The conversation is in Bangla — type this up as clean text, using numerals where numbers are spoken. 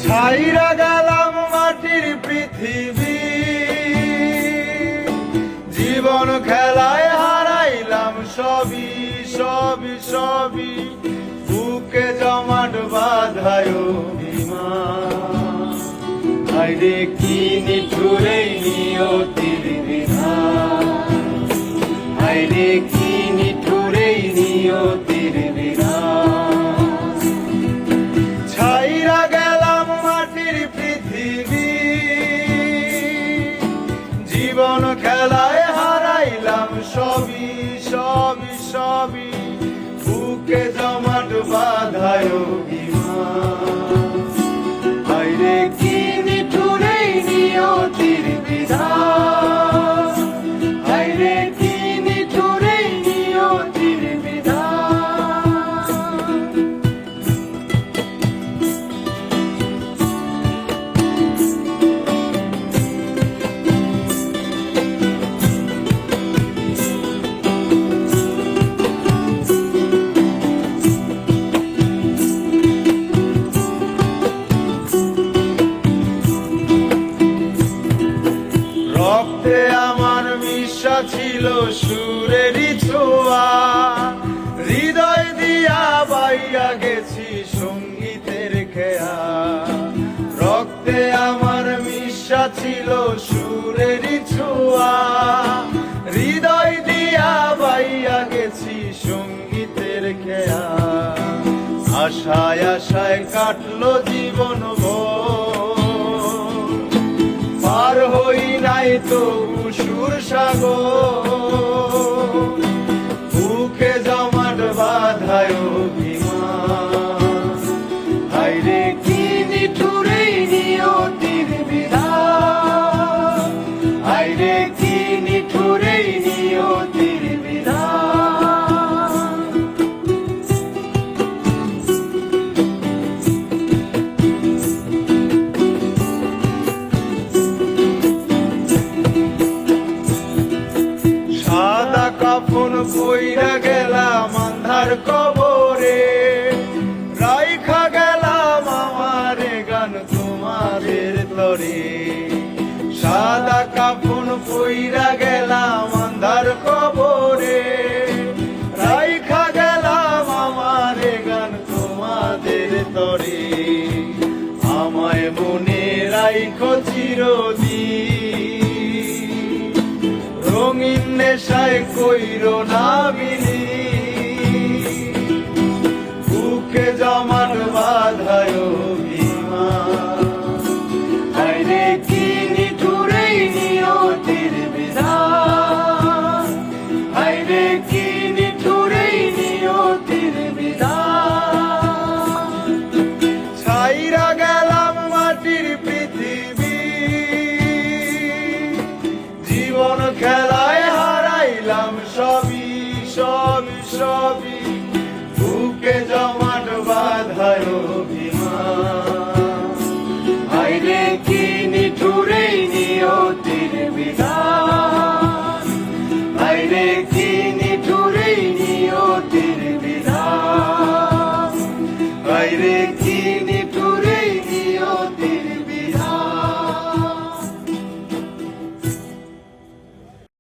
ছাইরা গেলাম মাটির পৃথিবী, জীবন খেলায় হারাইলাম সবই সবই সবই। বুকে জমাট বাঁধায় অভিমান, হায়রে কি নিঠুর এই নিয়তির বিধান, হায়রে কি নিঠুর এই নিয়তির বিধান। ছাইরা গেলাম মাটির পৃথিবী, জীবন খেলায় হারাইলাম সবই সবই সবই। বুকে জমাট বাঁধায় অভিমান, হায়রে কি নিঠুর এই নিয়তির বিধান, হায়রে কি নিঠুর এই নিয়তির বিধান। রক্তে আমার মিশা ছিল সুরেরই ছোঁয়া, হৃদয় দিয়া বাইয়া গেছি সঙ্গীতের খেয়া। রক্তে আমার মিশা ছিল সুরেরই ছোঁয়া, হৃদয় দিয়া বাইয়া গেছি সঙ্গীতের খেয়া। আশায় আশায় কাটলো জীবন পার হই নাই তবু সুর সাগর। বুকে জমাট বাঁধায় অভিমান, হায়রে কি নিঠুর এই নিয়তির বিধান, হায়রে কি নিঠুর এই নিয়তির বিধান। সাদা কাফন পইরা গেলাম আন্ধার কবরে, রাইখা গেলাম আমার গান তোমাদের তরে। সাদা কাফন পইরা গেলাম আন্ধার কবরে, রাইখা গেলাম আমার গান তোমাদের তরে। আমায় মনে রাইখো চিরদিন, রঙিন নেশায় কইরো না বিলীন। বুকে জমাট বাঁধায় অভিমান, হায়রে কি নিঠুর এই নিয়তির বিধান, হায়রে কি নিঠুর এই নিয়তির বিধান। ছাইরা গেলাম মাটির পৃথিবী, জীবন খেলায় হারাইলাম সবই সবই সবই। বুকে